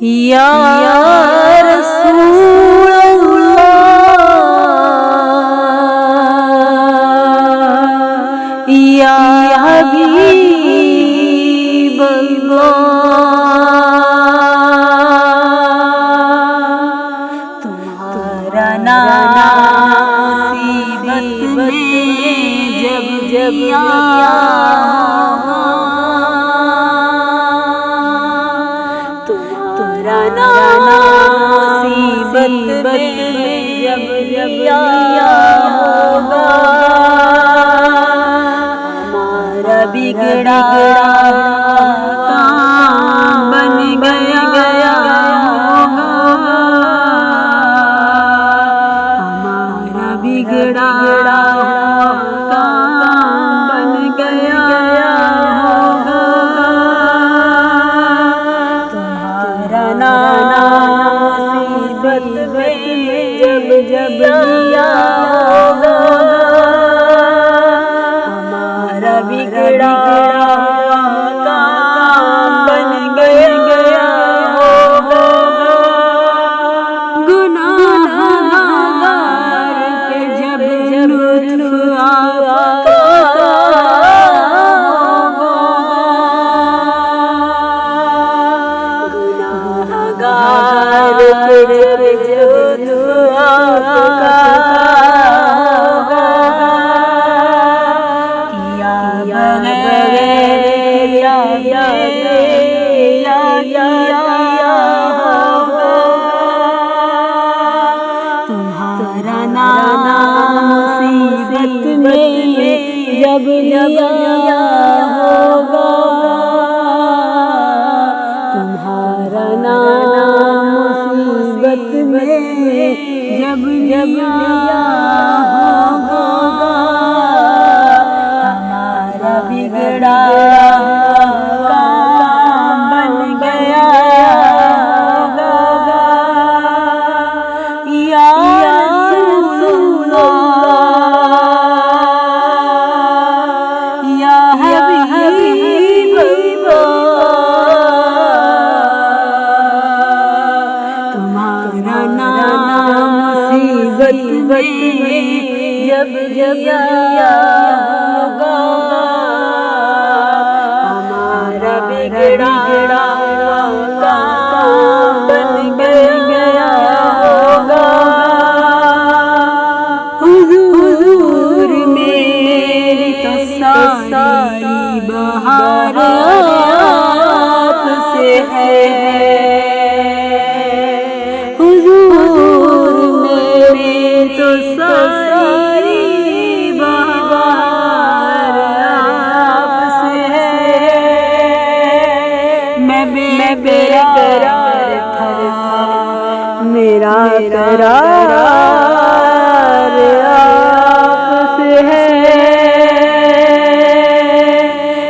یا رسول اللہ، یا حبیب اللہ، تمہارا نام مصیبت میں جب جب تمہارا نام مصیبت میں جب جب ہوگا، ہمارا بگڑا کام بن گیا ہوگا، ہمارا بگڑا کام بن گیا ہوگا، تمہارا نام مصیبت میں جب جب ہوگا، ہمارا بگڑا کام بن گیا ہوگا، گناہگار کے جب لطف آپ کا ہوگا، گناہگار کے جب لطف آپ کا ہوگا، کیا بغیر ہوگا، تمہارا نام مصیبت میں جب ہوگا، تمہارا نام مصیبت میں جب ہوگا، ہمارا بگڑا کام بن گیا ہوگا، یا رسول اللہ، یا حبیب اللہ، تمہارا نام مصیبت میں جب ہوگا، ہمارا بگڑا کام بن گیا ہوگا، حضور میری تو ساری بہار آپ سے ہے، حضور میری تو ساری بہار آپ سے ہے، میں بے قرار تھا، میرا قرار آپ سے ہے،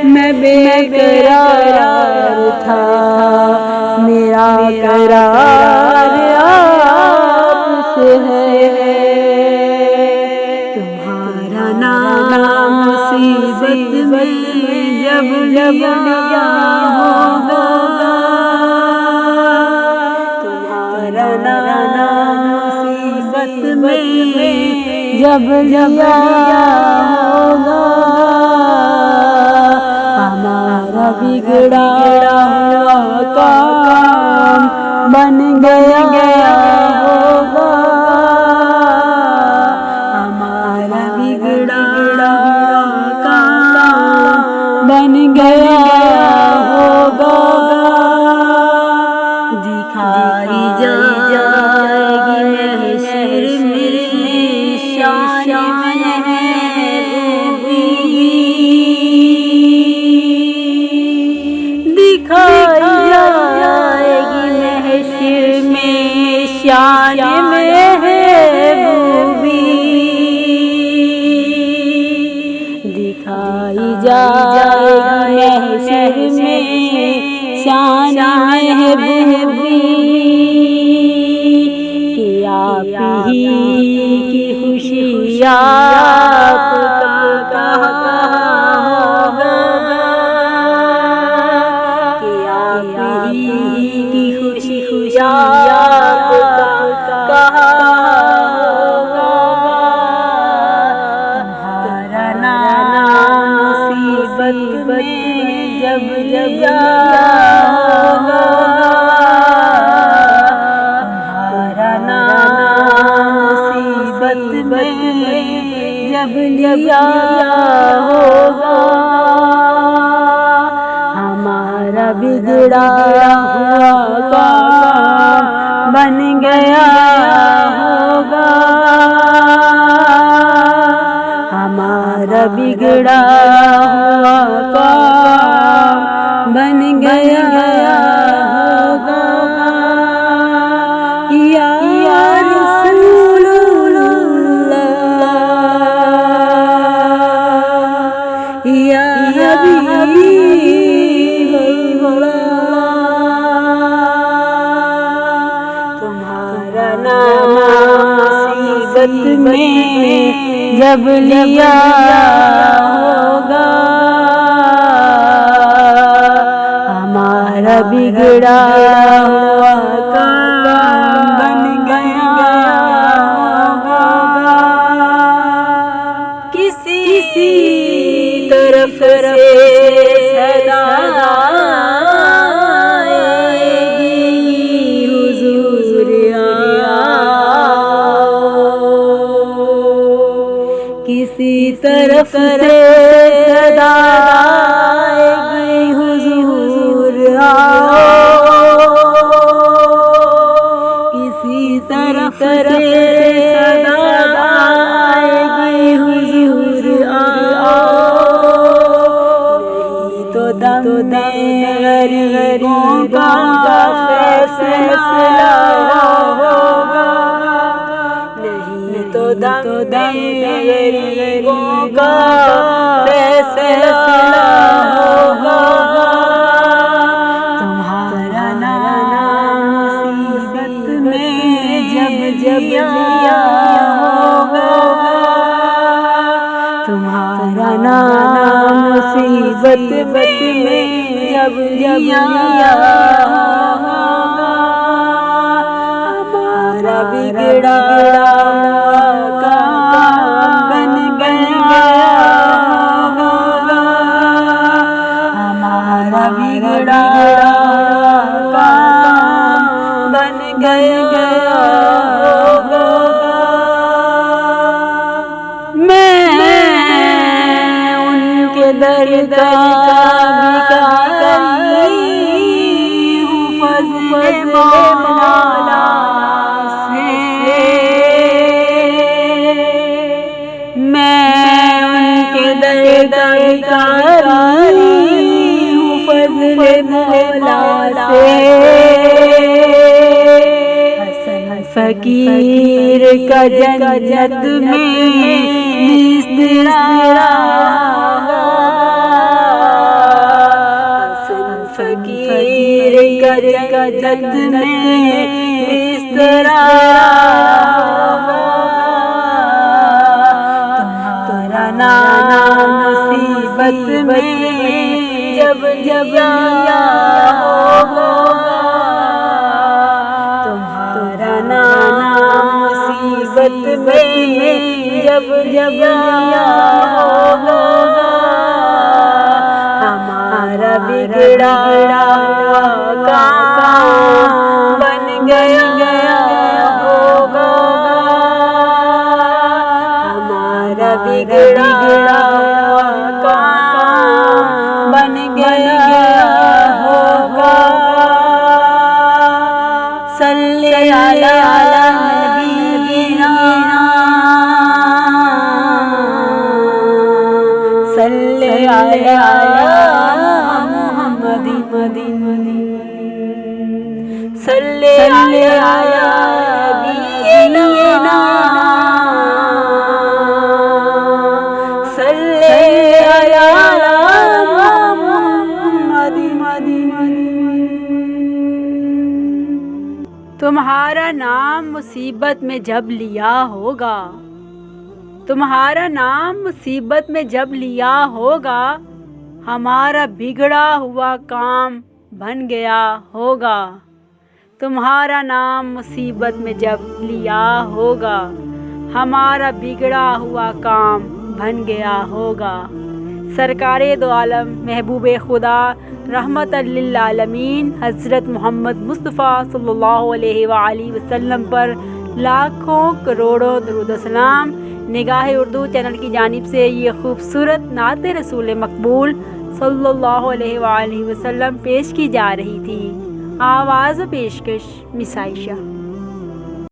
میں بے قرار تھا، میرا قرار آپ سے ہے، تمہارا نام مصیبت میں جب ہوگا، تمہارا نام مصیبت میں جب ہوگا، ہمارا بگڑا کام بن گیا ہوگا، ہمارا بگڑا کام بن گیا ہوگا، دکھائی جائے گی محشر میں شان محبوبی، دکھائی جائے گی محشر میں شان محبوبی، دکھائی جائے گی محشر میں شان محبوبی، کہ آپ ہی کی خوشی آپ کا ہوگا، کہ آپ ہی کی خوشی آپ کا کہا ہوگا، تمہارا نام مصیبت میں جب لیا ہوگا، تمہارا نام مصیبت میں جب لیا ہوگا، ہمارا بگڑا ہوا کام بن گیا ہوگا، ہمارا بگڑا ہوا کام بن گیا ہوگا، یا رسول اللہ، یا حبیب اللہ، تمہارا نام مصیبت میں جب لیا ہوگا، ہمارا بگڑا ہوا کام بن گیا ہوگا، کسی طرف سے صدا آئے گی، حضور آؤ، کسی طرف سے صدا آئے گی، حضور آؤ، کسی طرف سے صدا آئے گی، حضور آؤ، نہیں تو دم غریبوں کا فیصلہ ہوگا، نہیں تو دم غریبوں کا فیصلہ ہوگا، تمہارا نام مصیبت میں جب لیا ہوگا، تمہارا نام مصیبت میں جب لیا ہوگا، ہمارا بگڑا کام بن گیا ہوگا، ہمارا بگڑا کام بن گیا ہوگا، میں ان کے در کا بھکاری ہوں، فضل مولا سے، میں ان کے در کا بھکاری ہوں، فضل مولا سے، حسن فقیر کا جنت میں اضطرار، حسن فقیر کا جنت میں اضطرار، تمہارا نام مصیبت میں جب لیا ہوگا، تمہارا نام مصیبت میں جب لیا ہوگا، ہمارا بگڑا ہوا کام بن گیا ہوگا، ہمارا بگڑا ہوا کام بن گیا ہوگا، صلی علی نبینا، صلی علی محمد، صلی علی نبینا، صلی علی محمد، تمہارا نام مصیبت میں جب لیا ہوگا، تمہارا نام مصیبت میں جب لیا ہوگا، ہمارا بگڑا ہوا کام بن گیا ہوگا، تمہارا نام مصیبت میں جب لیا ہوگا ہمارا بگڑا ہوا کام بن گیا ہوگا۔ سرکار دو عالم محبوب خدا رحمت للعالمین حضرت محمد مصطفیٰ صلی اللہ علیہ وآلہ وسلم پر لاکھوں کروڑوں درود و سلام۔ نگاہ اردو چینل کی جانب سے یہ خوبصورت نعت رسول مقبول صلی اللہ علیہ وآلہ وسلم پیش کی جا رہی تھی۔ آواز و پیشکش مس عائشہ۔